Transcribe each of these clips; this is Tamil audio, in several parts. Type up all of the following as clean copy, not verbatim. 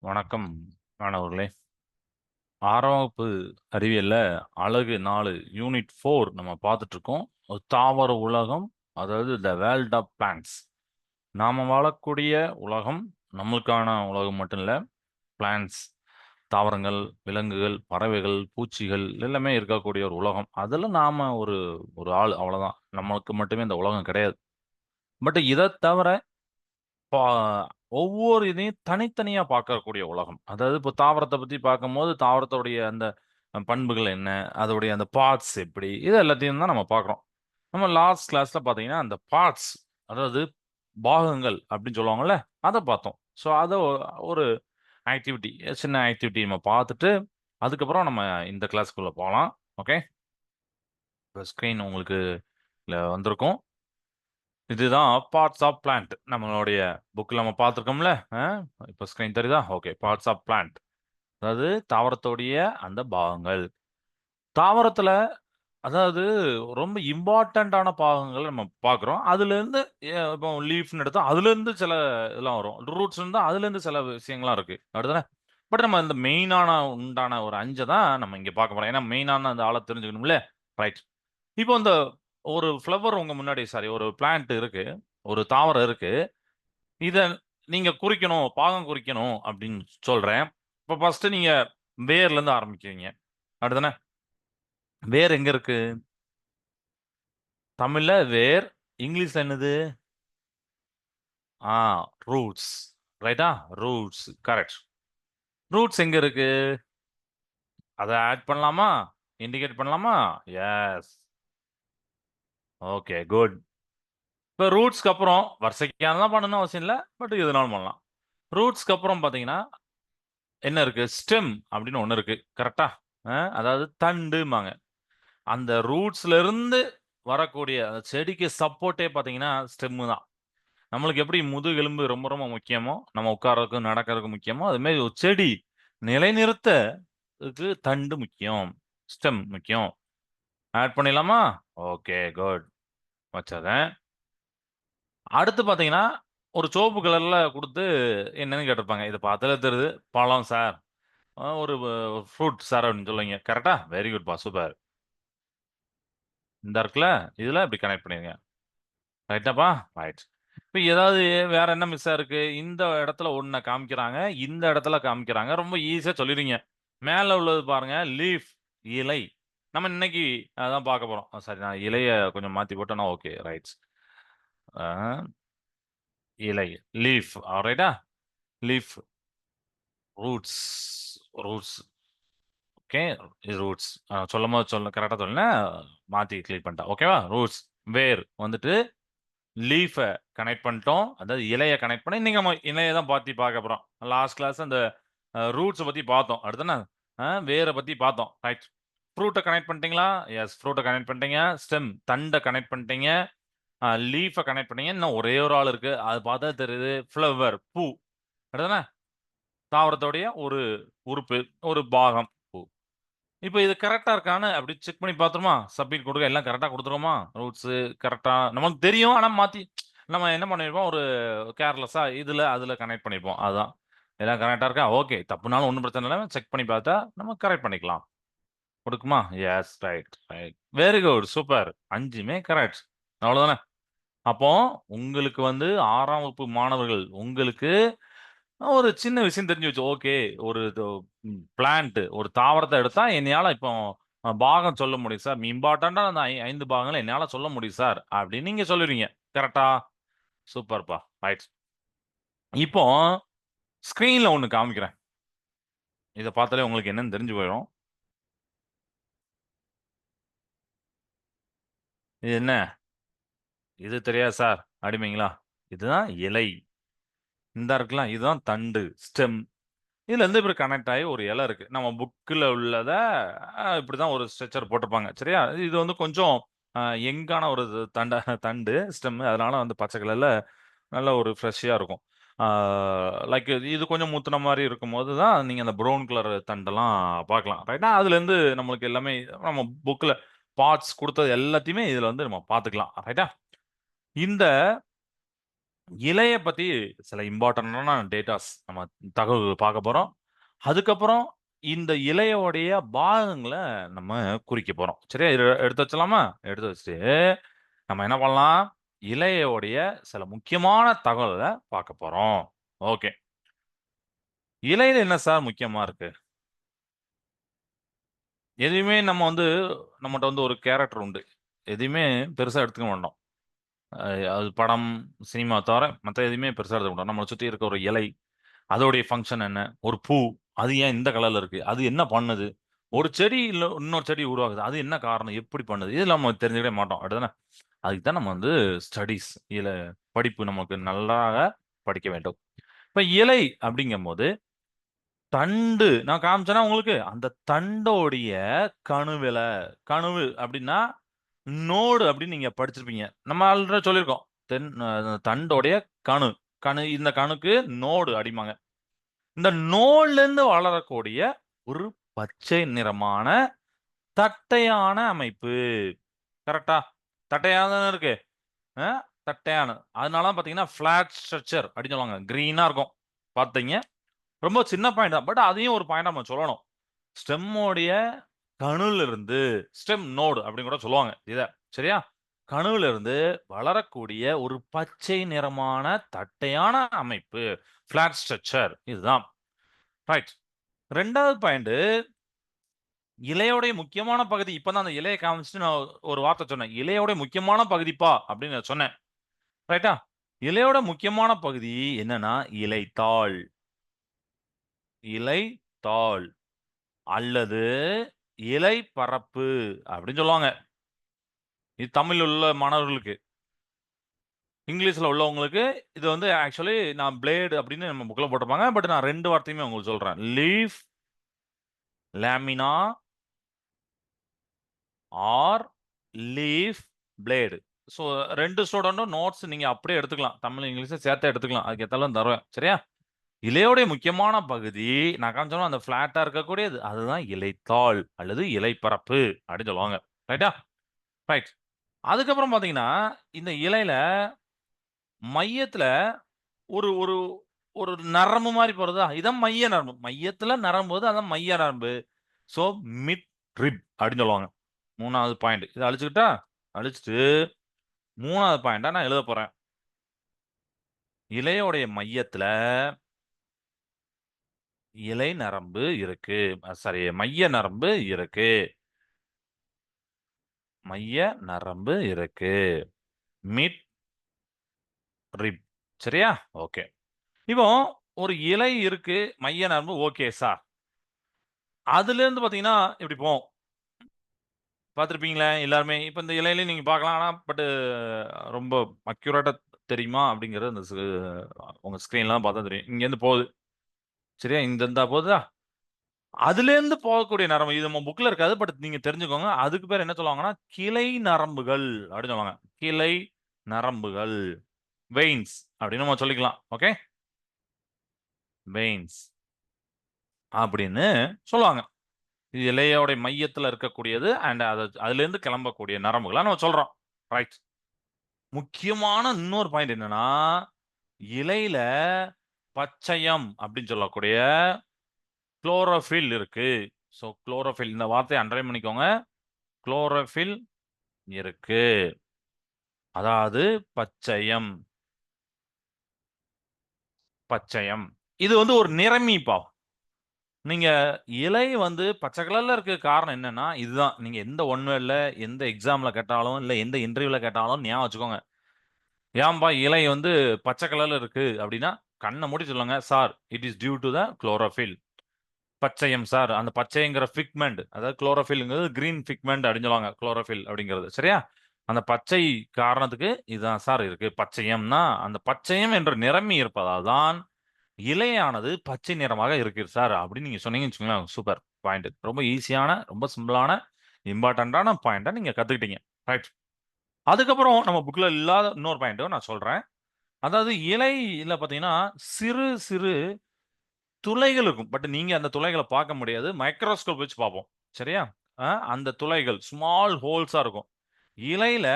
வணக்கம் மாணவர்களே. 6ஆம் வகுப்பு அறிவியல்ல அலகு 4 யூனிட் 4 நம்ம பார்த்துட்டு இருக்கோம். ஒரு தாவர உலகம், அதாவது த வேர்ல்ட் ஆஃப் பிளான்ட்ஸ். நாம வாழக்கூடிய உலகம் நம்மளுக்கான உலகம் மட்டும் இல்ல. பிளான்ட்ஸ், தாவரங்கள், விலங்குகள், பறவைகள், பூச்சிகள் எல்லாமே இருக்கக்கூடிய ஒரு உலகம். அதுல நாம ஒரு ஒரு ஆள் அவ்வளவுதான். நம்மளுக்கு மட்டுமே இந்த உலகம் கிடையாது. பட் இத தவிர பா ஒவ்வொரு இதையும் தனித்தனியா பார்க்கக்கூடிய உலகம். அதாவது இப்போ தாவரத்த பத்தி பார்க்கும்போது, தாவரத்துடைய அந்த பண்புகள் என்ன? அதோடைய அந்த பார்ட்ஸ் எப்படி? இது எல்லாத்தையும் தான் நம்ம பார்க்குறோம். நம்ம லாஸ்ட் கிளாஸ்ல பார்த்தீங்கன்னா, அந்த பார்ட்ஸ் அதாவது பாகங்கள் அப்படின்னு சொல்லுவாங்கல்ல, அத பார்த்தோம். ஸோ அத ஒரு ஆக்டிவிட்டி சின்ன ஆக்டிவிட்டி நம்ம பார்த்துட்டு, அதுக்கப்புறம் நம்ம இந்த கிளாஸ்க்குள்ள போலாம். ஓகே. இப்போ ஸ்க்ரீன் உங்களுக்கு வந்திருக்கும். இதுதான் பார்ட்ஸ் ஆஃப் பிளான்ட். நம்மளுடைய புக்ல நம்ம பார்த்துருக்கோம்ல. இப்ப ஸ்க்ரீன் தெரியுதா? ஓகே. Parts of plant. அதாவது தாவரத்துடைய அந்த பாகங்கள். தாவரத்துல அதாவது ரொம்ப இம்பார்ட்டன்ட்டான பாகங்கள் நம்ம பார்க்குறோம். அதுலேருந்து இப்போ லீஃப்ன்னு எடுத்தா அதுலேருந்து சில இதெல்லாம் வரும். ரூட்ஸ் இருந்தா அதுலேருந்து சில விஷயங்கள்லாம் இருக்கு. அப்படிதானே? பட் நம்ம இந்த மெயினான உண்டான ஒரு 5 தான் நம்ம இங்க பார்க்க போறோம். ஏன்னா மெயினான அந்த ஆள தெரிஞ்சுக்கணும்ல. ரைட். இப்போ இந்த ஒரு ஃப்ளவர் உங்க முன்னாடி ஒரு பிளான்ட் இருக்கு. ஒரு தாவரம் இருக்கு. இத நீங்க குறிக்கணும், பாகம் குறிக்கணும் அப்படின்னு சொல்றேன். இப்ப ஃபர்ஸ்ட்டு நீங்க வேர்லருந்து ஆரம்பிக்கிறீங்க. அப்படிதானே? வேர் எங்க இருக்கு? தமிழ்ல வேர், இங்கிலீஷ்ல என்னது? ஆ ரூட்ஸ். ரைட்டா? ரூட்ஸ். கரெக்ட். ரூட்ஸ் எங்க இருக்கு? அத ஆட் பண்ணலாமா? இண்டிகேட் பண்ணலாமா? எஸ். Okay, good. இப்ப ரூட்ஸ்க்கு அப்புறம் வரிசைக்கா தான் பண்ணணும்னு அவசியம் இல்ல. பட் எதுனாலும் பண்ணலாம். ரூட்ஸ்க்கு அப்புறம் பார்த்தீங்கன்னா, என்ன இருக்கு? ஸ்டெம் அப்படின்னு ஒண்ணு இருக்கு. கரெக்ட்டா? அதாவது தண்டும்பாங்க. அந்த ரூட்ஸ்ல இருந்து வரக்கூடிய அந்த செடிக்கு சப்போர்ட்டே பார்த்தீங்கன்னா, ஸ்டெம்மு தான். நம்மளுக்கு எப்படி முதுகெலும்பு ரொம்ப ரொம்ப முக்கியமோ, நம்ம உட்கார்றதுக்கும், நடக்கிறதுக்கும் முக்கியமோ, அதுமாரி ஒரு செடி நிலைநிறுத்ததுக்கு தண்டு முக்கியம். ஸ்டெம் முக்கியம். ஆட் பண்ணிடலாமா? Okay, good. வச்சர்றேன். அடுத்து பார்த்தீங்கன்னா, ஒரு சிவப்பு கலர்ல குடுத்து என்னன்னு கேட்டிருப்பாங்க. இத பார்த்தாலே தெரியுது. பழம் சார். ஒரு ஃப்ரூட் சார் அப்படின்னு சொல்லுவீங்க. கரெக்ட்டா? வெரி குட்ப்பா. சூப்பர். இந்தா இருக்குல்ல, இதுல இப்படி கனெக்ட் பண்ணிருங்க. ரைட்டாப்பா? ரைட். இப்ப ஏதாவது வேற என்ன மிஸ்ஸா இருக்கு? இந்த இடத்துல ஒண்ண காமிக்கிறாங்க. இந்த இடத்துல காமிக்கிறாங்க. ரொம்ப ஈஸியா சொல்லிருவீங்க. மேல உள்ளது பாருங்க. லீஃப் இலை. நம்ம இன்னைக்கு அதான் பார்க்க போறோம். சாரி நான் இலைய கொஞ்சம் மாத்தி போட்டேன்னா ஓகே. ரைட். ஆ இலை. லீஃப். ஆல்ரைட்டா? Leaf. Roots. Roots. Okay. Roots. சொல்லும்போது கரெக்ட்டா சொன்னேனா, மாத்தி கிளிக் பண்ணிட்டேன். ஓகேவா? ரூட்ஸ். வேர் வந்துட்டு லீஃப கனெக்ட் பண்ணிட்டோம். அதாவது இலைய கனெக்ட் பண்ணி, இன்னைக்கு நம்ம இலைய தான் பத்தி பார்க்க போறோம். லாஸ்ட் கிளாஸ் அந்த ரூட்ஸ பத்தி பார்த்தோம். அடுத்து வேர பத்தி பார்த்தோம். ரைட். ஃப்ரூட்ட கனெக்ட் பண்ணிட்டீங்களா? எஸ். ஃப்ரூட்ட கனெக்ட் பண்ணிட்டீங்க. ஸ்டெம் தண்ட கனெக்ட் பண்ணிட்டீங்க. லீஃப கனெக்ட் பண்ணீங்க. இன்னும் ஒரே ஒரு ஆள் இருக்கு. அது பார்த்தா தெரியுது. ஃப்ளவர் பூ. அப்படிதானே? தாவரத்துடைய ஒரு உறுப்பு, ஒரு பாகம் பூ. இப்ப இது கரெக்ட்டா இருக்கான்னு அப்படி செக் பண்ணி பார்த்துருமா? சப்மிட் குடுக்க எல்லாம் கரெக்ட்டா குடுத்துருவோமா? ரூட்ஸு கரெக்ட்டா நமக்கு தெரியும். ஆனா மாத்தி நம்ம என்ன பண்ணியிருப்போம், ஒரு கேர்லெஸ்ஸா இதுல, அதுல கனெக்ட் பண்ணியிருப்போம். அதான். எல்லாம் கரெக்ட்டா இருக்கா? ஓகே. தப்புனாலும் ஒண்ணும் பிரச்சனை இல்ல. செக் பண்ணி பார்த்தா நம்ம கரெக்ட் பண்ணிக்கலாம். கொடுக்குமா? Yes. Right, right. Very good. Super. 5மே கரெக்ட். அவ்வளோதானே? அப்போ உங்களுக்கு 6ஆம் வகுப்பு மாணவர்கள் உங்களுக்கு ஒரு சின்ன விஷயம் தெரிஞ்சு வச்சு, ஓகே. ஒரு பிளான்ட் ஒரு தாவரத்த எடுத்தா என்னையால இப்போ பாகம் சொல்ல முடியும் சார். இம்பார்ட்டன்ட்டா அந்த 5 பாகங்கள என்னால சொல்ல முடியும் சார். அப்படின்னு நீங்க சொல்லுவீங்க. கரெக்ட்டா? சூப்பர்ப்பா. ரைட். இப்போ ஸ்க்ரீன்ல ஒண்ணு காமிக்கிறேன். இத பார்த்தாலே உங்களுக்கு என்னன்னு தெரிஞ்சு போயிரும். இது என்ன? இது தெரியாது சார் அப்படிம்பீங்களா? இதுதான் இலை. இந்தா இருக்குல்ல, இதுதான் தண்டு, ஸ்டெம். இதுலருந்து இப்படி கனெக்ட் ஆயி ஒரு இலை இருக்கு. நம்ம புக்ல உள்ளத இப்படிதான் ஒரு ஸ்ட்ரக்சர் போட்டிருப்பாங்க. சரியா? இது கொஞ்சம் அ யங்கான ஒரு தண்டு, ஸ்டெம். அதனால பச்சை கலர்ல நல்ல ஒரு ஃப்ரெஷ்ஷா இருக்கும். ஆ லைக் இது கொஞ்சம் முத்துன மாரி இருக்கும்போது தான் நீங்க அந்த ப்ரவுன் கலர் தண்டெல்லாம் பார்க்கலாம். ரைட்டா? அதுலேருந்து நம்மளுக்கு எல்லாமே நம்ம புக்ல பார்ட்ஸ் குடுத்தது எல்லாத்தையுமே இதுல நம்ம பார்த்துக்கலாம். ரைட்டா? இந்த இலைய பத்தி சில இம்பார்ட்டன்டான டேட்டாஸ் நம்ம தகவல்கள் பார்க்க போறோம். அதுக்கப்புறம் இந்த இலையோடைய பாகங்கள நம்ம குறிக்க போறோம். சரியா? இத எடுத்து வச்சலாமா? எடுத்து வச்சுட்டு, நம்ம என்ன பண்ணலாம்? இலையோடைய சில முக்கியமான தகவல்கள பார்க்க போறோம். ஓகே. இலையில என்ன சார் முக்கியமா இருக்கு? எதையுமே நம்ம வந்து நம்மட்ட வந்து ஒரு கேரக்டர் உண்டு. எதையுமே பெருசா எடுத்துக்க மாட்டோம். அ அது படம், சினிமா தவிர மத்த எதையுமே பெருசா எடுத்துக்க மாட்டோம். நம்மள சுத்தி இருக்க ஒரு இலை, அதோடைய ஃபங்ஷன் என்ன? ஒரு பூ, அது ஏன் இந்த கலர்ல இருக்கு? அது என்ன பண்ணுது? ஒரு செடி இல்ல இன்னொரு செடி உருவாகுது. அது என்ன காரணம்? எப்படி பண்ணுது? இதெல்லாம் நம்ம தெரிஞ்சுக்கவே மாட்டோம். அப்படிதானே? அதுக்கு தான் நம்ம வந்து ஸ்டடீஸ் படிப்பு நமக்கு நன்றாக படிக்க வேண்டும். இப்ப இலை அப்படிங்கும்போது, தண்டு நான் காமிச்சேனா உங்களுக்கு? அந்த தண்டோடைய கணுவில கணுவு அப்படின்னா, நோடு அப்படின்னு நீங்க படிச்சிருப்பீங்க. நம்ம ஆல்ரெடி சொல்லியிருக்கோம். தண்டோடைய கணு. இந்த கணுக்கு நோடு அப்படிம்பாங்க. இந்த நோன்லேருந்து வளரக்கூடிய ஒரு பச்சை நிறமான தட்டையான அமைப்பு. கரெக்ட்டா? தட்டையா தானே இருக்கு. அ தட்டையான. அதனால தான் பார்த்தீங்கன்னா, ஃபிளாட் ஸ்ட்ரக்சர் அப்படின்னு சொல்லுவாங்க. கிரீனா இருக்கும். பார்த்தீங்க. ரொம்ப சின்ன பாயிண்ட் தான். பட் அதையும் ஒரு பாயிண்ட்டா நம்ம சொல்லணும். ஸ்டெம்மோடைய கணுவிலிருந்து ஸ்டெம் நோடு அப்படின்னு கூட சொல்லுவாங்க இத. சரியா? கணுவிலிருந்து வளரக்கூடிய ஒரு பச்சை நிறமான தட்டையான அமைப்பு. ஃபிளாட் ஸ்ட்ரக்சர் இதுதான். ரைட். 2வது பாயிண்ட் இலையோடைய முக்கியமான பகுதி இப்ப தான் அந்த இலைய காமிச்சுட்டு நான் ஒரு வார்த்தை சொன்னேன். "இலையோட முக்கியமான பகுதிப்பா" அப்படின்னு நான் சொன்னேன். ரைட்டா? இலையோட முக்கியமான பகுதி என்னன்னா, இலைத்தாள். இலைத்தாள் அல்லது இலைப்பரப்பு அப்படின்னு சொல்லுவாங்க. இது தமிழ்ல உள்ள மாணவர்களுக்கு. இங்கிலீஷ்ல உள்ளவங்களுக்கு இது வந்து ஆக்சுவலி நான் பிளேடு அப்படின்னு நம்ம புக்ல போட்டிருப்பாங்க. பட் நான் 2 வார்த்தையுமே உங்களுக்கு சொல்றேன். Leaf, lamina or leaf blade. So 2 ஸ்டூடண்ட்டும் நோட்ஸ் நீங்க அப்படியே எடுத்துக்கலாம். தமிழ், இங்கிலீஷும் சேர்த்தே எடுத்துக்கலாம். அதுக்கு ஏத்தாலும் தருவேன். சரியா? இலையோடைய முக்கியமான பகுதி நான் காமிச்சோம்னா அந்த ஃபிளாட்டா இருக்கக்கூடியது. அதுதான் இலைத்தாள் அல்லது இலைப்பரப்பு அப்படின்னு சொல்லுவாங்க. ரைட்டா? ரைட். அதுக்கப்புறம் பார்த்தீங்கன்னா, இந்த இலையில மையத்துல ஒரு ஒரு ஒரு நரம்பு மாரி போறதா, இதான் மைய நரம்பு. மையத்துல நரம்பு வருது. அதான் மைய நரம்பு. ஸோ மிட் ரிப் அப்படின்னு சொல்லுவாங்க. 3வது பாயிண்ட். இத அழிச்சுக்கிட்டா? அழிச்சுட்டு 3வது பாயிண்ட்டா நான் எழுதப் போறேன். இலையோடைய மையத்துல இலை நரம்பு இருக்கு. சாரி மைய நரம்பு இருக்கு. மைய நரம்பு இருக்கு. Mid rib. சரியா? ஓகே. இப்போ ஒரு இலை இருக்கு. மைய நரம்பு ஓகே சார். அதுலேருந்து பார்த்தீங்கன்னா, இப்டி போவும். பார்த்திருப்பீங்களா எல்லாருமே? இப்ப இந்த இலையிலயும் நீங்க பார்க்கலாம். ஆனா ரொம்ப அக்யூரேட்டா தெரியுமா? அப்டிங்கிறது அந்த உங்க ஸ்க்ரீன்ல தான் பார்த்தா தெரியும். இங்கேருந்து போகுது. சரியா? இந்தா போகுதா? அதுலேருந்து போகக்கூடிய நரம்பு. இது நம்ம புக்ல இருக்காது. பட் நீங்க தெரிஞ்சுக்கோங்க. அதுக்கு பேர் என்ன சொல்லுவாங்கன்னா, கிளை நரம்புகள் அப்டின்னு சொல்லுவாங்க. கிளை நரம்புகள். வெயின்ஸ் அப்டின்னு நம்ம சொல்லிக்கலாம். ஓகே. வெயின்ஸ் அப்படின்னு சொல்லுவாங்க. இது இலையோட மையத்துல இருக்கக்கூடியது அண்ட் அதுலேருந்து கிளம்பக்கூடிய நரம்புகளா நம்ம சொல்றோம். ரைட். முக்கியமான இன்னொரு பாயிண்ட் என்னன்னா, இலையில பச்சையம் அப்படின்னு சொல்லக்கூடிய குளோரோஃபில் இருக்கு. ஸோ குளோரோஃபில் இந்த வார்த்தைய அண்டர்லைன் பண்ணிக்கோங்க. குளோரோஃபில் இருக்கு. அதாவது பச்சையம், பச்சையம். இது வந்து ஒரு நிறமிப்பா. நீங்க இலை வந்து பச்சை கலர்ல இருக்க காரணம் என்னன்னா, இதுதான். நீங்க எந்த ஒன் வேர்ட்ல, எந்த எக்ஸாம்ல கேட்டாலும், இல்ல எந்த இன்டர்வியூல கேட்டாலும் ஞாபகம் வச்சுக்கோங்க. "ஏம்பா இலை வந்து பச்சை கலர்ல இருக்கு" அப்படின்னா, கண்ண மூடி சொல்லுங்க, "sir it is due to the chlorophyll." பச்சையம் சார். அந்த பச்சைங்கிற பிக்மெண்ட் அதாவது குளோரோஃபில்ங்கிறது கிரீன் பிக்மெண்ட் அப்படின்னு சொல்லுவாங்க. குளோரோஃபில் அப்படிங்கிறது. சரியா? அந்த பச்சை காரணத்துக்கு இதுதான் சார் இருக்கு. பச்சையம்னா, அந்த பச்சையம் என்ற நிறமி இருப்பதால் தான் இலையானது பச்சை நிறமாக இருக்கிறது சார். அப்படின்னு நீங்க சொன்னீங்கன்னு வச்சுக்கோங்களேன், சூப்பர் பாயிண்ட். ரொம்ப ஈஸியான, ரொம்ப சிம்பிளான, இம்பார்ட்டன்ட்டான பாயிண்ட்ட நீங்க கத்துக்கிட்டீங்க. ரைட். அதுக்கப்புறம் நம்ம புக்ல இல்லாத இன்னொரு பாயிண்ட்டும் நான் சொல்றேன். அதாவது இலையில பார்த்தீங்கன்னா, சிறு சிறு துளைகள் இருக்கும். பட் நீங்க அந்த துளைகள பார்க்க முடியாது. மைக்ரோஸ்கோப் வச்சு பார்ப்போம். சரியா? அந்த துளைகள் ஸ்மால் ஹோல்ஸா இருக்கும். இலையில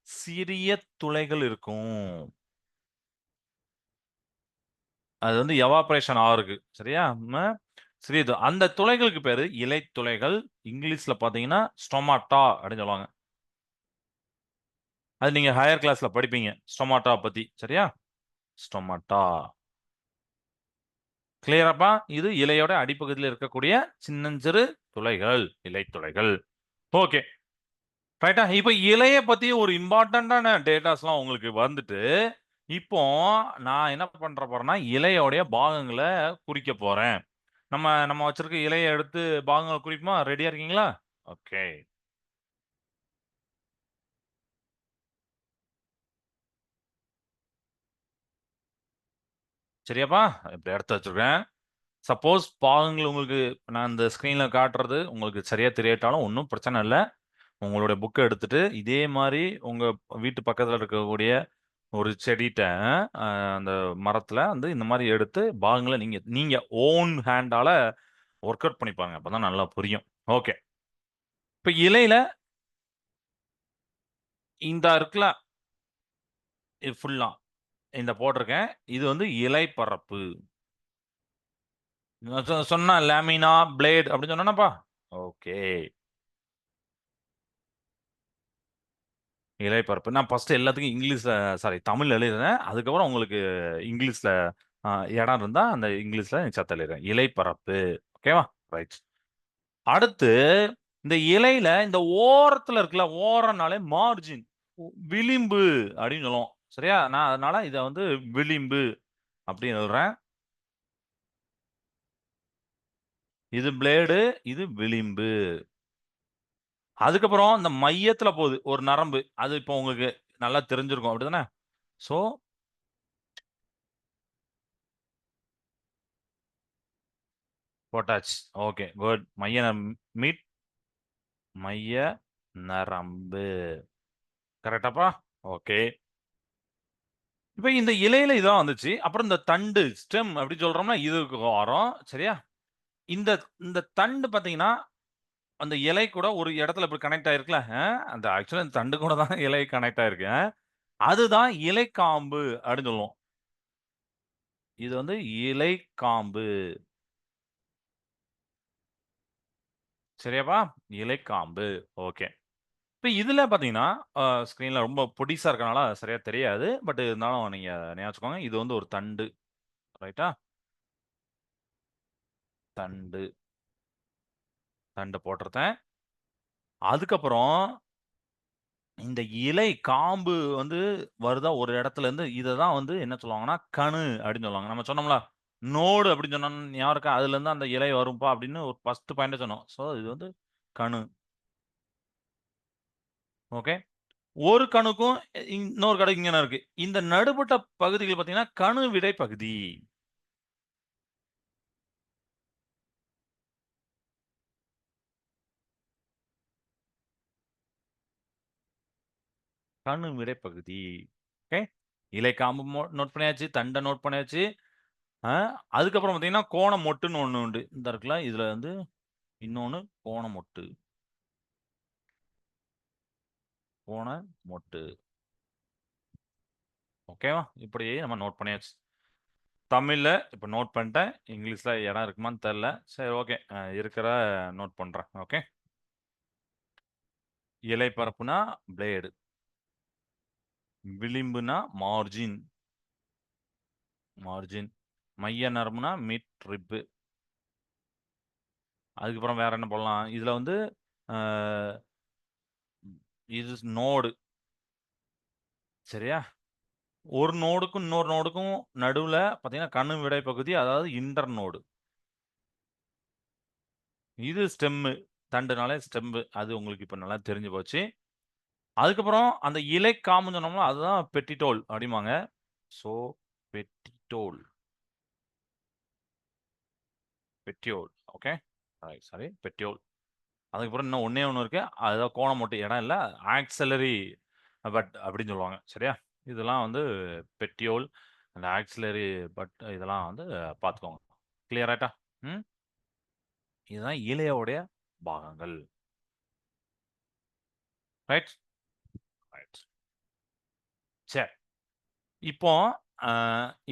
சிறிய துளைகள் இருக்கும். அது வந்து எவாப்பரேஷன் ஆகுது. சரியா? சிறிது அந்த துளைகளுக்கு பேரு இலை துளைகள். இங்கிலீஷ்ல பார்த்தீங்கன்னா, ஸ்டொமாட்டா அப்படின்னு சொல்லுவாங்க. அது நீங்க ஹையர் கிளாஸ்ல படிப்பீங்க. ஸ்டொமாட்டா பத்தி. சரியா? ஸ்டொமாட்டா. கிளியராப்பா? இது இலையோட அடிப்பகுதியில இருக்கக்கூடிய சின்னஞ்சிறு துளைகள், இலை துளைகள். ஓகே. ரைட்டா? இப்ப இலைய பத்தி ஒரு இம்பார்ட்டன்ட்டான டேட்டாஸ்லாம் உங்களுக்கு வந்துட்டு, இப்போ நான் என்ன பண்ற போறேன்னா, இலையோடைய பாகங்கள குறிக்க போறேன். நம்ம நம்ம வச்சிருக்க இலைய எடுத்து பாகங்கள குறிப்போமா? ரெடியா இருக்கீங்களா? ஓகே. சரியாப்பா? இப்ப எடுத்து வச்சிருக்கேன். சப்போஸ் பாகங்கள் உங்களுக்கு நான் இந்த ஸ்க்ரீன்ல காட்டுறது உங்களுக்கு சரியா தெரியாட்டாலும் ஒண்ணும் பிரச்சனை இல்ல. உங்களுடைய புக்க எடுத்துட்டு, இதே மாரி உங்க வீட்டு பக்கத்துல இருக்கக்கூடிய ஒரு செடிட்ட அந்த மரத்துல வந்து இந்த மாரி எடுத்து பாகங்கள நீங்க நீங்க ஓன் ஹேண்டால ஒர்க் அவுட் பண்ணி பாருங்க. அப்பதான் நல்லா புரியும். ஓகே. இப்ப இலையில இந்த இருக்குல்ல, இது ஃபுல்லா இந்த போட்டிருக்கேன். இது வந்து இலை பரப்பு. நான் சொன்னா லேமினா, பிளேட் அப்படின்னு சொன்னேனாப்பா? ஓகே. இலை பரப்பு. நான் ஃபர்ஸ்ட் எல்லாத்துக்கும் இங்கிலீஷ்ல தமிழ்ல எழுதிறேன். அதுக்கப்புறம் உங்களுக்கு இங்கிலீஷ்ல அ இடம் இருந்தா அந்த இங்கிலீஷ்ல சேர்த்து எழுதிறேன். இலை பரப்பு. ஓகேவா? ரைட். அடுத்து இந்த இலையில இந்த ஓரத்துல இருக்குல்ல, ஓரம்னாலே மார்ஜின். விளிம்பு அப்படின்னு சொல்லுவோம். சரியா? நான் அதனால இத வந்து விளிம்பு அப்படின்னு எழுதுறேன். இது பிளேடு, இது விளிம்பு. அதுக்கப்புறம் இந்த மையத்துல போகுது ஒரு நரம்பு. அது இப்போ உங்களுக்கு நல்லா தெரிஞ்சிருக்கும். அப்படிதானே? ஸோ போட்டாச்சு. Okay, good. மீட் மைய நரம்பு. கரெக்ட்டாப்பா? ஓகே. இப்ப இந்த இலையில இதான் வந்துச்சு. அப்புறம் இந்த தண்டு, ஸ்டெம் அப்படி சொல்றோம்னா இதுக்கு வரும். சரியா? இந்த இந்த தண்டு பார்த்தீங்கன்னா, அந்த இலை கூட ஒரு இடத்துல இப்படி கனெக்ட் ஆயிருக்குல்ல. அந்த ஆக்சுவலா இந்த தண்டு கூட தான் இலை கனெக்ட் ஆயிருக்கு. அதுதான் இலைக்காம்பு அப்படின்னு சொல்லுவோம். இது வந்து இலைக்காம்பு. சரியாப்பா? இலைக்காம்பு. ஓகே. இப்ப இதுல பார்த்தீங்கன்னா, ஸ்க்ரீன்ல ரொம்ப பொடிசா இருக்கனால சரியா தெரியாது. பட் இருந்தாலும் நீங்க ஞாபகம் வச்சுக்கோங்க. இது வந்து ஒரு தண்டு. ரைட்டா? தண்டு. தண்டு போட்டுருந்தேன். அதுக்கப்புறம் இந்த இலை காம்பு வந்து வருதா ஒரு இடத்துலருந்து, இத தான் வந்து என்ன சொல்லுவாங்கன்னா, கணு அப்படின்னு சொல்லுவாங்க. நம்ம சொன்னோம்ல, நோடு அப்படின்னு சொன்னோம் ஞாபகம் இருக்கா? அதுலருந்து அந்த இலை வரும்பா அப்படின்னு ஒரு ஃபர்ஸ்ட் பாயிண்ட்டே சொன்னோம். ஸோ இது வந்து கணு. ஓகே. ஒரு கணுக்கும் இன்னொரு கணக்கு இங்கன இருக்கு. இந்த நடுப்பட்ட பகுதிகள் பார்த்தீங்கன்னா, கணு விடை பகுதி. கணு விடை பகுதி. ஓகே. இலை காம்பு நோட் பண்ணியாச்சு. தண்ட நோட் பண்ணியாச்சு. அ அதுக்கப்புறம் பார்த்தீங்கன்னா, கோண மொட்டுன்னு ஒண்ணு உண்டு. இந்த இருக்குல்ல, இதுல வந்து இன்னொன்னு கோண மொட்டு. கோண மொட்டு. ஓகேவா? இப்படி நம்ம நோட் பண்ணியாச்சு. தமிழ்ல இப்ப நோட் பண்ணிட்டேன். இங்கிலீஷ்ல இடம் இருக்குமான்னு தெரியல. சரி ஓகே. இருக்கிற நோட் பண்றேன். ஓகே. இலை பரப்புனா பிளேடு. விளிம்புனா மார்ஜின். மார்ஜின். மைய நரம்புனா மிட் ரிப். அதுக்கப்புறம் வேற என்ன போடலாம்? இதுல வந்து அ இது நோடு. சரியா? ஒரு நோடுக்கும் இன்னொரு நோடுக்கும் நடுவுல பார்த்தீங்கன்னா, கணு விடை பகுதி அதாவது இன்டர் நோடு. இது ஸ்டெம்மு. தண்டுனாலே ஸ்டெம்பு. அது உங்களுக்கு இப்ப நல்லா தெரிஞ்சு போச்சு. அதுக்கப்புறம் அந்த இலை காம்புன்னு சொன்னோம்ல, அதுதான் பெட்டிடோல் அப்படிம்பாங்க. ஸோ, பெட்டிடோல். பெட்டியோல். ஓகே. சாரி பெட்டியோல். அதுக்கப்புறம் இன்னும் ஒண்ணே ஒண்ணு இருக்கு. அதுதான் கோணம் மட்டும் இடம் இல்ல. ஆக்ஸிலரி பட் அப்படின்னு சொல்லுவாங்க. சரியா? இதெல்லாம் வந்து பெட்டியோல், அந்த ஆக்ஸிலரி பட் இதெல்லாம் வந்து பார்த்துக்கோங்க. கிளியர் ஆயிட்டா? ம். இதுதான் இலையோடைய பாகங்கள். ரைட்? ரைட். சரி. இப்போ அ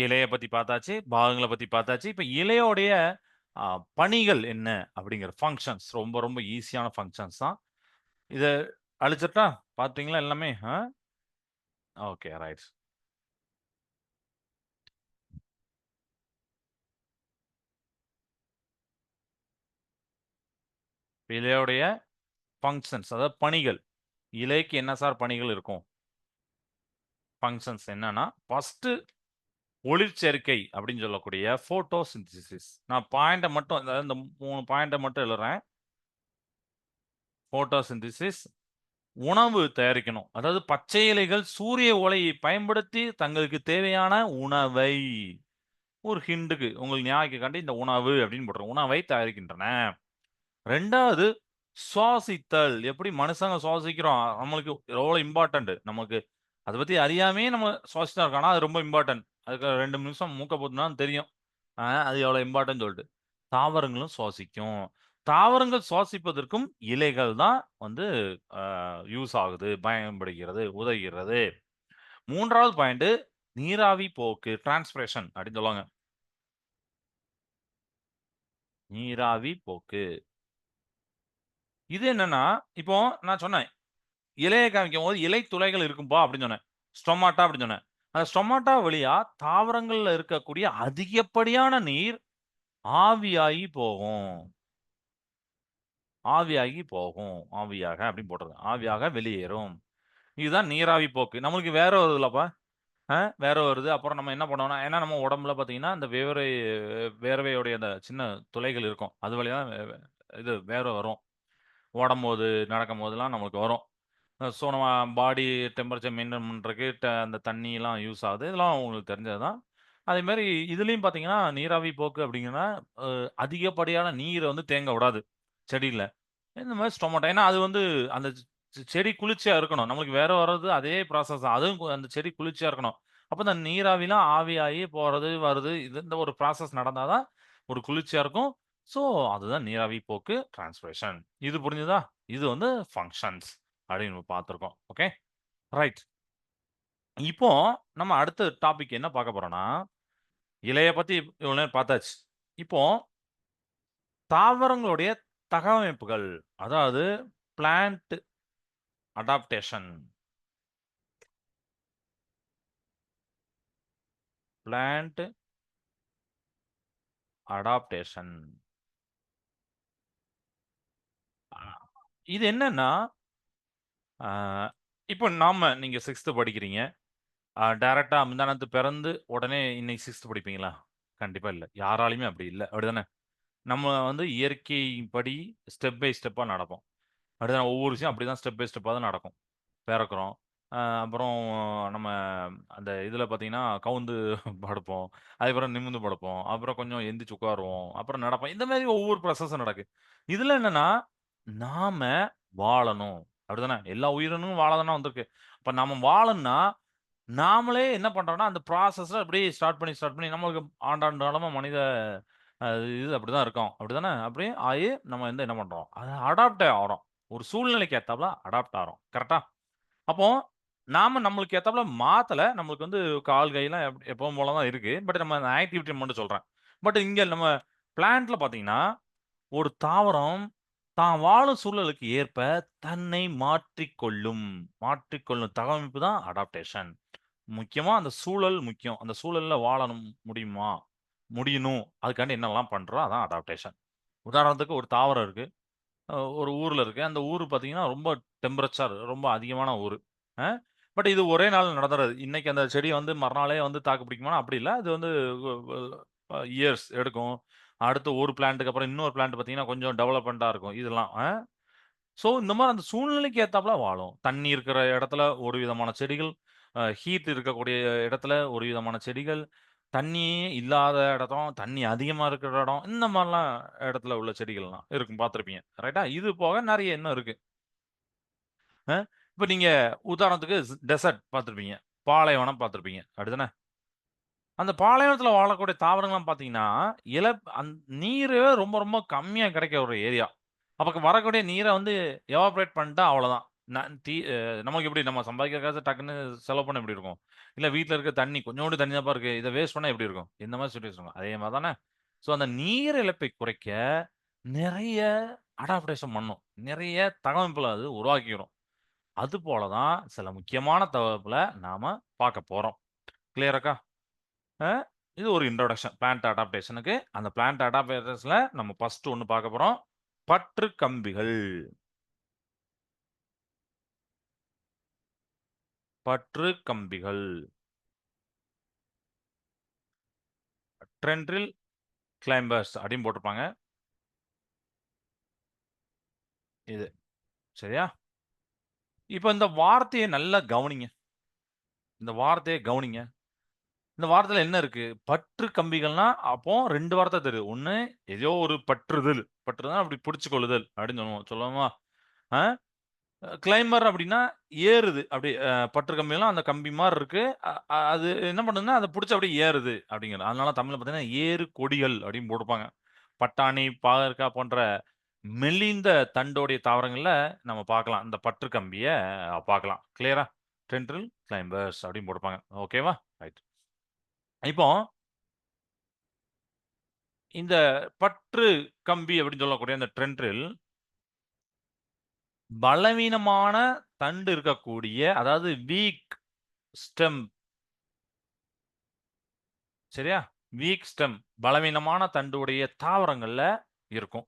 இலைய பத்தி பார்த்தாச்சு, பாகங்கள பத்தி பார்த்தாச்சு. இப்ப இலையோடைய அ பணிகள் என்ன அப்படிங்கிற ஃபங்ஷன்ஸ் ரொம்ப ரொம்ப ஈஸியான ஃபங்ஷன்ஸ் தான். இத அழிச்சிட்டா? பார்த்தீங்களா எல்லாமே? Okay right. இலையோடைய ஃபங்ஷன்ஸ் அதாவது பணிகள். இலைக்கு என்ன சார் பணிகள் இருக்கும்? ஃபங்ஷன்ஸ் என்னன்னா, ஃபர்ஸ்ட்டு ஒளிச்சேர்க்கை அப்படின்னு சொல்லக்கூடிய ஃபோட்டோசிந்தசிஸ். நான் பாயிண்ட்ட மட்டும் அதாவது இந்த 3 பாயிண்ட்ட மட்டும் எழுதுறேன். ஃபோட்டோசிந்தசிஸ் உணவு தயாரிக்கணும். அதாவது பச்சை இலைகள் சூரிய ஒளியை பயன்படுத்தி தங்களுக்கு தேவையான உணவை ஒரு ஹிண்டுக்கு உங்களுக்கு ஞாபகத்துக்காண்டி இந்த உணவு அப்படின்னு போட்டுருங்க. உணவை தயாரிக்கின்றன. 2வது சுவாசித்தல். எப்படி மனுஷங்க சுவாசிக்கிறோம். நம்மளுக்கு எவ்வளோ இம்பார்ட்டன்ட். நமக்கு அத பத்தி அறியாமயே நம்ம சுவாசிச்சுட்டு தான் இருக்கோம். ஆனா அது ரொம்ப இம்பார்ட்டன்ட். அதுக்கு 2 நிமிஷம் மூக்க பொத்துனா தெரியும். அது எவ்வளோ இம்பார்ட்டன்ட்ன்னு சொல்லிட்டு. தாவரங்களும் சுவாசிக்கும். தாவரங்கள் சுவாசிப்பதற்கும் இலைகள் தான் வந்து அ யூஸ் ஆகுது, பயன்படுகிறது, உதவுகிறது. 3வது பாயிண்ட் நீராவி போக்கு டிரான்ஸ்பிரேஷன் அப்படின்னு சொல்லுவாங்க. நீராவி போக்கு. இது என்னன்னா, இப்போ நான் சொன்னேன். இலைய காமிக்கும்போது இலை துளைகள் இருக்கும்பா அப்படின்னு சொன்னேன். ஸ்டொமாட்டா அப்படின்னு சொன்னேன். அந்த ஸ்டொமாட்டா வழியா தாவரங்கள்ல இருக்கக்கூடிய அதிகப்படியான நீர் ஆவியாகி போகும். ஆவியாகி போகும். ஆவியாக அப்படின்னு போட்டுருங்க. ஆவியாக வெளியேறும். இதுதான் நீராவி போக்கு. நம்மளுக்கு வேற வருதுல்லப்பா. வேற வருது. அப்புறம் நம்ம என்ன பண்ணுவோம்னா, ஏன்னா நம்ம உடம்புல பார்த்தீங்கன்னா, அந்த வேர்வையுடைய அந்த சின்ன துளைகள் இருக்கும். அது வழியா இது வேர்வை வரும். ஓடம்போது, நடக்கும்போதெல்லாம் நம்மளுக்கு வரும். ஸோ நம்ம பாடி டெம்பரேச்சர் மெயின்டெயின் பண்றதுக்கு அந்த தண்ணிலாம் யூஸ் ஆகுது. இதெல்லாம் உங்களுக்கு தெரிஞ்சது தான். அதேமாரி இதுலயும் பார்த்தீங்கன்னா, நீராவி போக்கு அப்படிங்கன்னா, அ அதிகப்படியான நீர வந்து தேங்க விடாது, செடியில. இந்த மாரி ஸ்டொமேட்டோ ஏன்னா அது வந்து அந்த செடி குளிர்ச்சியா இருக்கணும். நம்மளுக்கு வேற வர்றது அதே ப்ராசஸ் தான். அதுவும் அந்த செடி குளிர்ச்சியா இருக்கணும். அப்ப இந்த நீராவிலாம் ஆவியாகி போறது, வருது. இந்த ஒரு ப்ராசஸ் நடந்தா தான் ஒரு குளிர்ச்சியா இருக்கும். ஸோ அதுதான் நீராவி போக்கு டிரான்ஸ்பிரேஷன். இது புரிஞ்சுதா? இது வந்து ஃபங்ஷன்ஸ் அப்படின்னு நம்ம பார்த்துருக்கோம். ஓகே. ரைட். இப்போ நம்ம அடுத்த டாபிக் என்ன பார்க்க போறோம்னா, இலைய பத்தி இவ்வளோ நேரம் பார்த்தாச்சு. இப்போ தாவரங்களுடைய தகவமைப்புகள். அதாவது பிளான்ட் அடாப்டேஷன். Plant adaptation. அ இது என்னன்னா, அ இப்போ நீங்க 6த் படிக்கிறீங்க. டைரக்ட்டா முந்தானத்து பிறந்து உடனே இன்னைக்கு 6த் படிப்பீங்களா? கண்டிப்பா இல்ல. யாராலயுமே அப்படி இல்ல. அப்படிதானே? நம்ம வந்து இயற்கையின்படி ஸ்டெப் பை ஸ்டெப்பா நடப்போம். அப்படிதான் ஒவ்வொரு விஷயம் அப்படிதான் ஸ்டெப் பை ஸ்டெப்பா தான் நடக்கும். பிறக்கிறோம். அப்புறம் நம்ம அந்த இதில பார்த்தீங்கன்னா, கவுந்து படுப்போம். அதுக்கப்புறம் நிமிர்ந்து படுப்போம். அப்புறம் கொஞ்சம் எந்திரிச்சு உட்காருவோம். அப்புறம் நடப்போம். இந்த மாரி ஒவ்வொரு ப்ராசஸும் நடக்கு. இதில என்னன்னா, நாம வாழணும். அப்படிதானே? எல்லா உயிரினமும் வாழ தானே வந்திருக்கு. அப்ப நாம வாழணும்னா, நாமளே என்ன பண்றோம்னா, அந்த ப்ராசஸ அப்படியே ஸ்டார்ட் பண்ணி நம்மளுக்கு ஆண்டாண்டு காலமா மனித இது அப்படிதான் இருக்கோம். அப்படிதானே? அப்படியே ஆயி நம்ம வந்து என்ன பண்றோம்? அடாப்ட் ஆகுறோம். ஒரு சூழ்நிலைக்கு ஏத்தாப்ல அடாப்ட் ஆகுறோம். கரெக்ட்டா? அப்போ, நாம நம்மளுக்கு ஏத்தாப்ல மாத்தல. நம்மளுக்கு வந்து கால், கைலாம் எப்பவும் போல தான் இருக்கு. பட் நம்ம அந்த ஆக்டிவிட்டி மட்டும் சொல்றேன். பட் இங்க நம்ம பிளான்ட்ல பார்த்தீங்கன்னா, ஒரு தாவரம் தான் வாழும் சூழலுக்கு ஏற்ப தன்னை மாற்றிக்கொள்ளும். மாற்றிக்கொள்ளும் தகவமைப்பு தான் அடாப்டேஷன். முக்கியமா அந்த சூழல் முக்கியம். அந்த சூழல்ல வாழணும் முடியுமா? முடியணும். அதுக்காண்டி என்னலாம் பண்றோம்? அதான் அடாப்டேஷன். உதாரணத்துக்கு ஒரு தாவரம் இருக்கு. ஒரு ஊர்ல இருக்கு. அந்த ஊரு பார்த்தீங்கன்னா, ரொம்ப டெம்பரேச்சர் ரொம்ப அதிகமான ஊரு. அ பட் இது ஒரே நாள்ல நடந்துறாது. இன்னைக்கு அந்த செடி வந்து மறுநாளே வந்து தாக்கு பிடிக்குமானா, அப்படி இல்ல. அது வந்து இயர்ஸ் எடுக்கும். அடுத்து ஒரு பிளான்ட்க்கு அப்புறம் இன்னொரு பிளான்ட் பார்த்தீங்கன்னா, கொஞ்சம் டெவலப்மென்ட்டா இருக்கும். இதெல்லாம். ஸோ இந்த மாரி அந்த சூழ்நிலைக்கு ஏத்தாப்ல வாழும். தண்ணி இருக்கிற இடத்துல ஒரு விதமான செடிகள், ஹீட் இருக்கக்கூடிய இடத்துல ஒரு விதமான செடிகள், தண்ணியே இல்லாத இடம், தண்ணி அதிகமா இருக்கிற இடம், இந்த மாரிலாம் இடத்துல உள்ள செடிகள்லாம் இருக்கும் பார்த்திருப்பீங்க. ரைட்டா? இது போக நெறைய இன்னும் இருக்கு. அ இப்ப நீங்க உதாரணத்துக்கு டெசர்ட் பார்த்திருப்பீங்க. பாலைவனம் பார்த்திருப்பீங்க. அப்படிதானே? அந்த பாலைவனத்தில வாழக்கூடிய தாவரங்கள்லாம் பார்த்தீங்கன்னா, இல அந் நீரு ரொம்ப ரொம்ப கம்மியா கிடைக்கிற ஒரு ஏரியா. அப்ப வரக்கூடிய நீர வந்து எவாப்பரேட் பண்ணிட்டா அவ்வளோதான். நான் தீ அ நமக்கு எப்படி நம்ம சம்பாதிக்கிற காச டக்குன்னு செலவு பண்ண எப்படி இருக்கும்? இல்ல வீட்ல இருக்க தண்ணி கொஞ்சோண்டு தண்ணி தான்ப்பா இருக்கு. இத வேஸ்ட் பண்ணா எப்படி இருக்கும்? இந்த மாரி சிச்சுவேஷன் இருக்கும். அதே மாரி தானே. ஸோ அந்த நீர் இழப்பை குறைக்க நிறைய அடாப்டேஷன் பண்ணும். நிறைய தகவமைப்புகள அது உருவாக்கிரும். அதுபோல தான் சில முக்கியமான தகவல்கள நாம பார்க்க போறோம். கிளியராக்கா? அ இது ஒரு இன்ட்ரோடக்ஷன் பிளான்ட் அடாப்டேஷனுக்கு. அந்த பிளான்ட் அடாப்டேஷன்ஸ்ல நம்ம ஃபர்ஸ்ட் ஒண்ணு பார்க்க போறோம். பற்று கம்பிகள். பற்று கம்பிகள். ட்ரென்ட்ரில் கிளைம்பர்ஸ் அப்படின்னு போட்டிருப்பாங்க. இது. சரியா? இப்ப இந்த வார்த்தைய நல்லா கவனிங்க. இந்த வார்த்தைய கவனிங்க. இந்த வார்த்தையில என்ன இருக்கு? பற்று கம்பிகள்னா, அப்போ 2 வார்த்தை தெரியுது. ஒண்ணு ஏதோ ஒரு பற்றுதல். பற்றுதல்னா அப்படி பிடிச்சுக் கொள்ளுதல் அப்படின்னு சொல்லுவோம். சொல்லுவோமா? ஆ கிளைம்பர் அப்படின்னா ஏறுது. அப்படி பற்று கம்பிலாம் அந்த கம்பி மாரி இருக்கு. அ அ அது என்ன பண்ணுதுன்னா, அத புடிச்சு அப்படியே ஏறுது அப்படிங்கிறது. அதனால தமிழ்ல பார்த்தீங்கன்னா, ஏறு கொடிகள் அப்படின்னு போட்டிருப்பாங்க. பட்டாணி, பாகற்காய் போன்ற மெலிந்த தண்டோடைய தாவரங்கள்ல நம்ம பார்க்கலாம். இந்த பற்று கம்பிய பார்க்கலாம். கிளியரா? டென்ட்ரில் கிளைம்பர்ஸ் அப்படின்னு போட்டிருப்பாங்க. ஓகேவா? ரைட். இப்போ இந்த பற்று கம்பி அப்படின்னு சொல்லக்கூடிய அந்த டென்ட்ரில் பலவீனமான தண்டு இருக்கக்கூடிய, அதாவது வீக் ஸ்டெம் சரியா? வீக் ஸ்டெம் பலவீனமான தண்டு உடைய தாவரங்கள்ல இருக்கும்.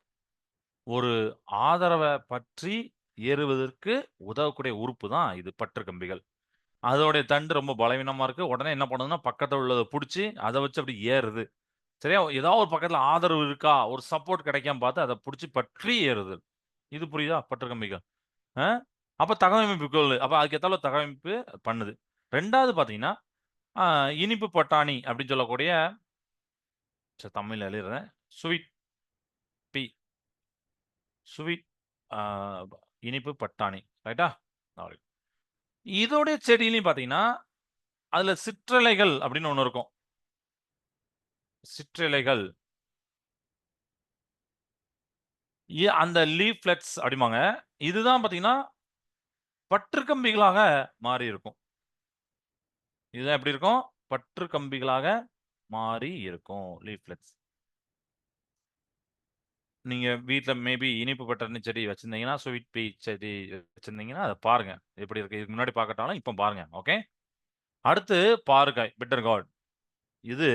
ஒரு ஆதரவ பற்றி ஏறுவதற்கு உதவக்கூடிய உறுப்பு தான் இது பற்று கம்பிகள். அதோடைய தண்டு ரொம்ப பலவீனமா இருக்கு. உடனே என்ன பண்ணுதுன்னா, பக்கத்துல உள்ளத புடிச்சு, அத வச்சு அப்படி ஏறுது. சரியா? ஏதாவது ஒரு பக்கத்துல ஆதரவு இருக்கா? ஒரு சப்போர்ட் கிடைக்கான்னு பார்த்து அத புடிச்சு பற்றி ஏறுது. இது புரியுதா? பற்று கம்பிகள். அ அப்ப தகவமைப்புகள் அப்ப அதுக்கு ஏத்தாப்புல தகவமைப்பு பண்ணுது. 2வது பார்த்தீங்கன்னா, அ இனிப்பு பட்டாணி அப்படின்னு சொல்லக்கூடிய தமிழ்ல எழுதிறேன். ஸ்வீட் பீ ஸ்வீட் ஆ இனிப்பு பட்டாணி. ரைட்டா? ரைட். இதோடைய செடியிலயும் பார்த்தீங்கன்னா, அதுல சிற்றலைகள் அப்படின்னு ஒண்ணு இருக்கும். சிற்றிலைகள். அந்த லீஃப்லெட்ஸ் அப்படிம்பாங்க. இதுதான் பார்த்தீங்கன்னா, பற்று கம்பிகளாக மாறி இருக்கும். இதுதான் எப்படி இருக்கும்? பற்று கம்பிகளாக மாறி இருக்கும். லீஃப்லெட்ஸ். நீங்க வீட்ல மேபி இனிப்பு பட்டாணி செடி வச்சிருந்தீங்கன்னா, ஸ்வீட் பீ செடி வச்சிருந்தீங்கன்னா, அத பாருங்க. எப்படி இருக்கு? இதுக்கு முன்னாடி பார்க்காட்டாலும் இப்ப பாருங்க. ஓகே. அடுத்து பாருக்காய், பிட்டர் கார்ட். இது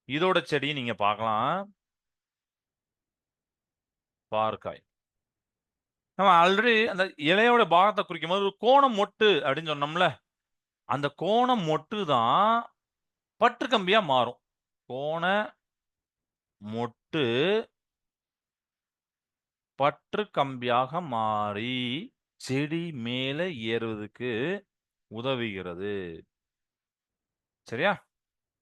இதோட செடி நீங்க பார்க்கலாம். பாருக்காய். நம்ம ஆல்ரெடி அந்த இலையோட பாகத்த குறிக்கும்போது, ஒரு கோண மொட்டு அப்படின்னு சொன்னோம்ல. அந்த கோண மொட்டு தான் பற்று கம்பியா மாறும். கோண மொட்டு பற்று கம்பியாக மாறி, செடி மேல ஏறுவதற்கு உதவுகிறது. சரியா?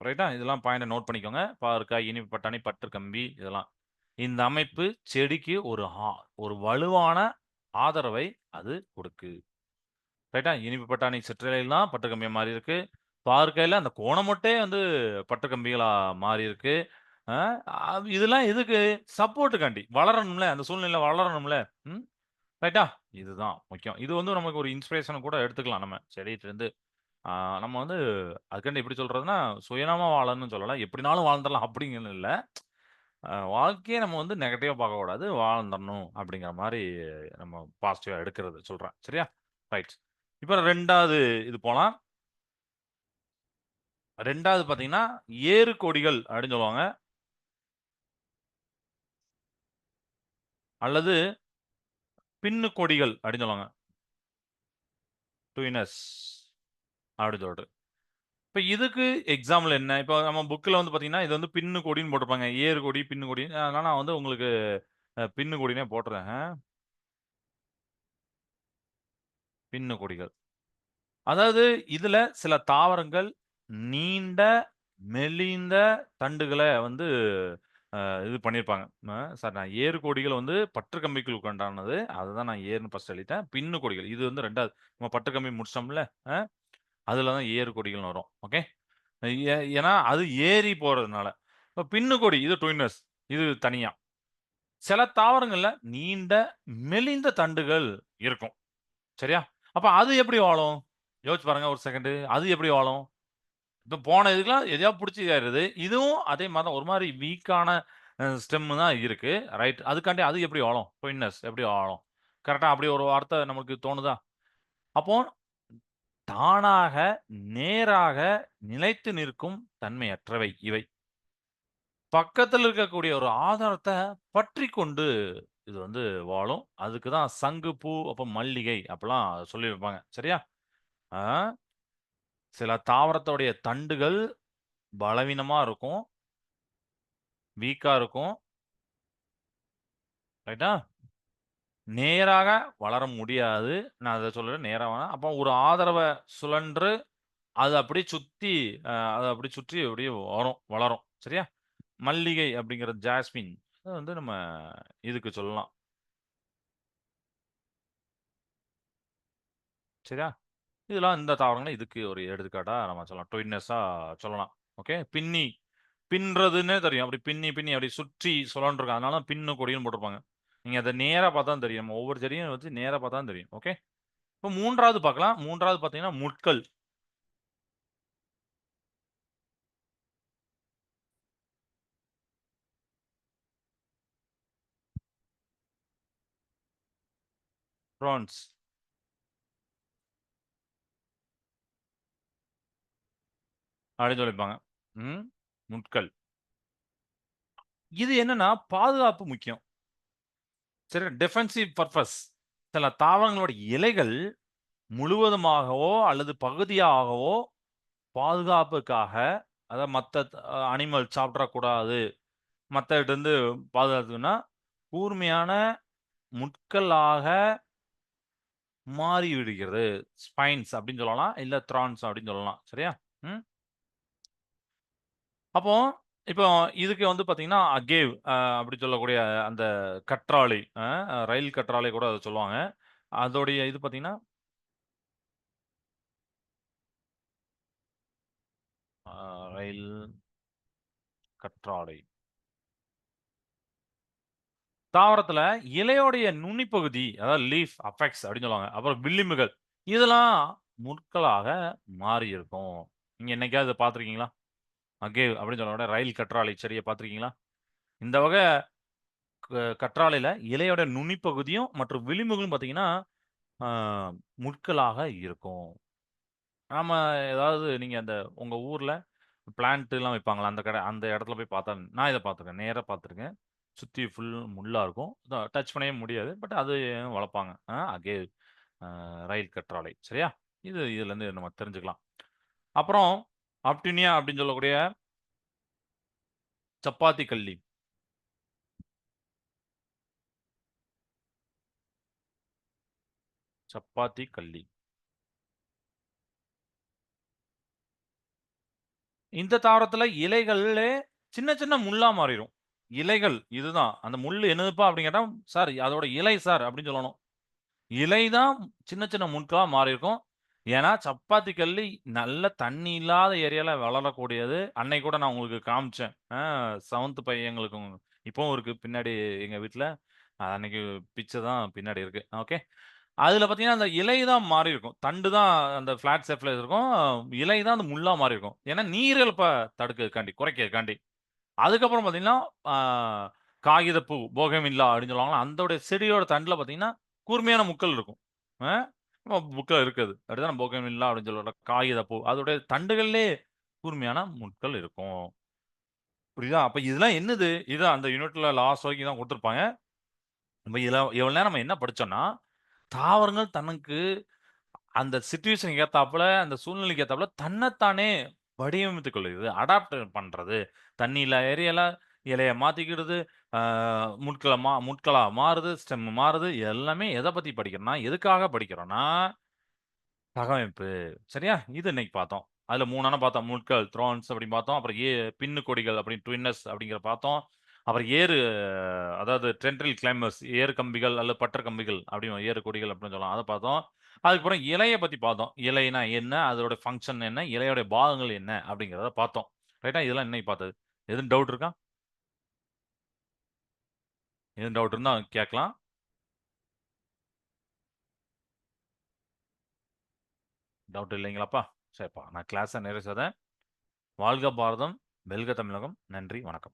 ரைட்டா? இதெல்லாம் பாயிண்ட்ட நோட் பண்ணிக்கோங்க. பாகற்காய், இனிப்பு பட்டாணி, பற்று கம்பி இதெல்லாம். இந்த அமைப்பு செடிக்கு ஒரு வலுவான ஆதரவை அது கொடுக்கு. ரைட்டா? இனிப்பு பட்டாணி சிற்றலைலாம் தான் பட்டு கம்பியா மாறியிருக்கு. பாகற்காயில அந்த கோணமொட்டே வந்து பட்டு கம்பிகளா மாறியிருக்கு. அ இதெல்லாம் எதுக்கு? சப்போர்ட்டுக்காண்டி. வளரணும்ல. அந்த சூழ்நிலையில வளரணும்ல. ம். ரைட்டா? இதுதான் முக்கியம். இது வந்து நமக்கு ஒரு இன்ஸ்பிரேஷன் கூட எடுத்துக்கலாம் நம்ம. செடியிட்டருந்து. ஆ நம்ம வந்து அதுக்காண்டி எப்படி சொல்றதுன்னா, சுயநலமா வாழணும்னு சொல்லல. எப்படினாலும் வாழ்ந்துரலாம் அப்படிங்கன்னு இல்ல. வாழ்க்கைய நம்ம வந்து நெகட்டிவா பார்க்கக்கூடாது. வாழ்ந்துரணும் அப்படிங்கிற மாரி நம்ம பாசிட்டிவா எடுக்கிறது சொல்றேன். சரியா? ரைட். இப்ப 2வது இது போலாம். 2வது பார்த்தீங்கன்னா, ஏறு கொடிகள் அப்படின்னு சொல்லுவாங்க. அல்லது பின்னு கொடிகள் அப்படின்னு சொல்லுவாங்க. ட்வினஸ் அப்படின்னு சொல்லிட்டு. இப்ப இதுக்கு எக்ஸாம்பிள் என்ன? இப்ப நம்ம புக்ல வந்து பார்த்தீங்கன்னா, இது வந்து பின்னு கொடின்னு போட்டிருப்பாங்க. ஏறு கொடி, பின்னு கொடி. அதனால நான் வந்து உங்களுக்கு பின்னு கொடின்னே போட்டுறேன். பின்னு கொடிகள். அதாவது இதுல சில தாவரங்கள் நீண்ட, மெலிந்த தண்டுகள வந்து இது பண்ணியிருப்பாங்க. சாரி நான் ஏறு கொடிகள் வந்து பற்று கம்பிகளுக்கு உண்டானது. அததான் நான் ஏர்ன்னு ஃபர்ஸ்ட் எழுதிட்டேன். பின்னு கொடிகள். இது வந்து 2வது. நம்ம பற்று கம்பி முடிச்சிட்டோம்ல. அ அதுல தான் ஏறு கொடிகள்னு வரும். ஓகே. ஏன்னா அது ஏறி போறதுனால. இப்ப பின்னு கொடி இது ட்வினஸ். இது தனியா. சில தாவரங்கள்ல நீண்ட, மெலிந்த தண்டுகள் இருக்கும். சரியா? அப்ப அது எப்படி வாழும்? யோசிச்சு பாருங்க ஒரு செகண்டு. அது எப்படி வாழும்? இப்ப போன இதுக்கெல்லாம் எதையாவது புடிச்சு ஏறுது. இதுவும் அதே மாரி தான் ஒரு மாரி வீக்கான ஸ்டெம் தான் இருக்கு. ரைட். அதுக்காண்டி அது எப்படி வாழும்? ட்வின்னஸ் எப்படி வாழும்? கரெக்ட்டா அப்படி ஒரு வார்த்தை நமக்கு தோணுதா? அப்போ தானாக, நேராக நிலைத்து நிற்கும் தன்மையற்றவை இவை. பக்கத்துல இருக்கக்கூடிய ஒரு ஆதாரத்த பற்றிக் கொண்டு இது வந்து வாழும். அதுக்கு தான் சங்கு பூ, அப்புறம் மல்லிகை அப்பலாம் சொல்லி வைப்பாங்க. சரியா? ஆ சில தாவரத்தோடைய தண்டுகள் பலவீனமா இருக்கும். வீக்கா இருக்கும். ரைட்டா? நேராக வளர முடியாது. நான் அத சொல்றேன் நேரா அப்போ ஒரு ஆதரவ சுழன்று அது அப்படியே சுத்தி அத அப்படியே சுற்றி அப்படியே வளரும். சரியா? மல்லிகை அப்படிங்கிற ஜாஸ்மின். அது வந்து நம்ம இதுக்கு சொல்லலாம். சரியா? இதெல்லாம் இந்த தாவரங்கள் இதுக்கு ஒரு எடுத்துக்காட்டா நம்ம சொல்லலாம். ட்வின்னஸா சொல்லலாம். ஓகே. பின்றதுன்னே தெரியும். அப்படி பின்னி, பின்னி அப்படி சுற்றி சுழன்றுருக்கும். அதனால தான் பின்னு கொடின்னு போட்டிருப்பாங்க. நீங்க அத நேரா பார்த்தா தான் தெரியும். நம்ம ஒவ்வொரு செடியும் வச்சு நேரா பார்த்தா தான் தெரியும். ஓகே. இப்ப 3வது பார்க்கலாம். 3வது பார்த்தீங்கன்னா, முட்கள். ப்ரான்ஸ் அப்படின்னு சொல்லிப்பாங்க. ம். முட்கள். இது என்னன்னா, பாதுகாப்பு முக்கியம். சரி டிஃபென்சிவ் பர்ப்பஸ். சில தாவரங்களோட இலைகள் முழுவதுமாகவோ, அல்லது பகுதியாகவோ பாதுகாப்புக்காக, அதாவது மத்த அனிமல் சாப்பிட்றக்கூடாது. மத்ததுட்டருந்து பாதுகாத்துக்கணும்னா, கூர்மையான முட்களாக மாறிவிடுகிறது. ஸ்பைன்ஸ் அப்படின்னு சொல்லலாம். இல்ல த்ரான்ஸ் அப்படின்னு சொல்லலாம். சரியா? ம். அப்போ இப்போ இதுக்கு வந்து பார்த்தீங்கன்னா, அகேவ் அப்படி சொல்லக்கூடிய அந்த கற்றாழை ரயில் கற்றாழை கூட அத சொல்லுவாங்க. அதோடைய இது பார்த்தீங்கன்னா, அ ரயில் கற்றாழை. தாவரத்துல இலையோடைய நுனிப்பகுதி, அதாவது லீஃப் அபெக்ஸ் அப்படின்னு சொல்லுவாங்க. அப்புறம் விளிம்புகள். இதெல்லாம் முட்களாக மாறியிருக்கும். நீங்க என்னைக்காவது பார்த்துருக்கீங்களா? அகேவ் அப்படின்னு சொல்லக்கூடிய ரயில் கற்றாழை செடிய பார்த்துருக்கீங்களா? இந்த வகை கற்றாழையில இலையோட நுனிப்பகுதியும் மற்றும் விளிம்புகளும் பார்த்தீங்கன்னா, ஆ முட்களாக இருக்கும். நாம ஏதாவது நீங்க அந்த உங்க ஊர்ல பிளான்ட்லாம் வைப்பாங்கல்ல, அந்த இடத்துல போய் பார்த்தா நான் இத பார்த்துருக்கேன். நேரா பார்த்துருக்கேன். சுத்தி ஃபுல் முள்ளா இருக்கும். டச் பண்ணவே முடியாது. பட் அது வளர்ப்பாங்க. அகே ரயில் கற்றாழை. சரியா? இதுலருந்து நம்ம தெரிஞ்சுக்கலாம். அப்புறம் ஆப்டினியா அப்படின்னு சொல்லக்கூடிய சப்பாத்தி கல்லி. சப்பாத்தி கல்லி. இந்த தாவரத்துல இலைகள்லே சின்ன சின்ன முள்ளா மாறிரும். இலைகள் இதுதான். அந்த முள்ளு என்னதுப்பா அப்படின்னு கேட்டா, "சார் அதோட இலை சார்" அப்படின்னு சொல்லணும். இலை தான் சின்ன சின்ன முட்களா மாறியிருக்கும். ஏன்னா, சப்பாத்தி கல்லி நல்ல தண்ணி இல்லாத ஏரியால வளரக்கூடியது. அன்னைக்கு கூட நான் உங்களுக்கு காமிச்சேன். 7த் பையங்களுக்கு இப்பவும் இருக்கு பின்னாடி எங்க வீட்ல. அன்னைக்கு பிச்ச தான் பின்னாடி இருக்கு. ஓகே. அதுல பார்த்தீங்கன்னா, அந்த இலை தான் மாறியிருக்கும். தண்டு தான் அந்த ஃபிளாட் ஷேப்ல இருக்கும். இலை தான் அந்த முள்ளா மாறியிருக்கும். ஏன்னா, நீரிழப்ப தடுக்கிறதுக்காண்டி, குறைக்கிறதுக்காண்டி. அதுக்கப்புறம் பார்த்தீங்கன்னா, ஆ காகிதப்பூ, போகன்வில்லா அப்படின்னு சொல்லுவாங்கல்ல, அந்தோட செடியோட தண்டுல பார்த்தீங்கன்னா, கூர்மையான முட்கள் இருக்கும். அ புக்ல இருக்குது. அப்படிதான் போகன்வில்லா அப்படின்னு சொல்லுவோம்ல, காகிதப்பூ. அதோட தண்டுகள்லயே கூர்மையான முட்கள் இருக்கும். புரியுதா? அப்ப இதெல்லாம் என்னது? இதான் அந்த யூனிட்ல லாஸ்ட் வரைக்கும் தான் குடுத்திருப்பாங்க. நம்ம இதுல இவ்வளவு நேரம் நம்ம என்ன படிச்சோம்னா, தாவரங்கள் தனக்கு அந்த சிட்யூவேஷனுக்கு ஏத்தாப்புல, அந்த சூழ்நிலைக்கு ஏத்தாப்புல தன்னத்தானே வடிவமைத்துக் கொள்ளுது. அடாப்ட் பண்றது. தண்ணி இல்ல ஏரியால இலைய மாத்திக்கிடுது. ஆ முட்களா மாறுது. ஸ்டெம் மாறுது. எல்லாமே எத பத்தி படிக்கிறோம்னா, எதுக்காக படிக்கிறோம்னா, தகவமைப்பு. சரியா? இது இன்னைக்கு பார்த்தோம். அதுல 3 பார்த்தோம். முட்கள், த்ரான்ஸ் அப்படின்னு பார்த்தோம். அப்புறம் பின்னு கொடிகள் அப்படின்னு ட்வின்னஸ் அப்படிங்கிற பார்த்தோம். அப்புறம் அதாவது டென்ட்ரில் கிளைம்பர்ஸ் ஏறு கம்பிகள் அல்லது பட்டர் கம்பிகள் அப்படின்னு ஏறு கொடிகள் அப்படின்னு சொல்லலாம். அத பார்த்தோம். அதுக்கப்புறம் இலைய பத்தி பார்த்தோம். இலைனா என்ன? அதோட ஃபங்ஷன் என்ன? இலையோட பாகங்கள் என்ன? அப்படிங்கிறத பார்த்தோம். ரைட்டா? இதெல்லாம் இன்னைக்கு பார்த்தது. எதுவும் டவுட் இருக்கா? எதுவும் டவுட் இருந்தா கேட்கலாம். டவுட் இல்லைங்களாப்பா? சரிப்பா. நான் கிளாஸ நிறைவு செய்றேன். வாழ்க பாரதம்! வெல்க தமிழகம்! நன்றி, வணக்கம்.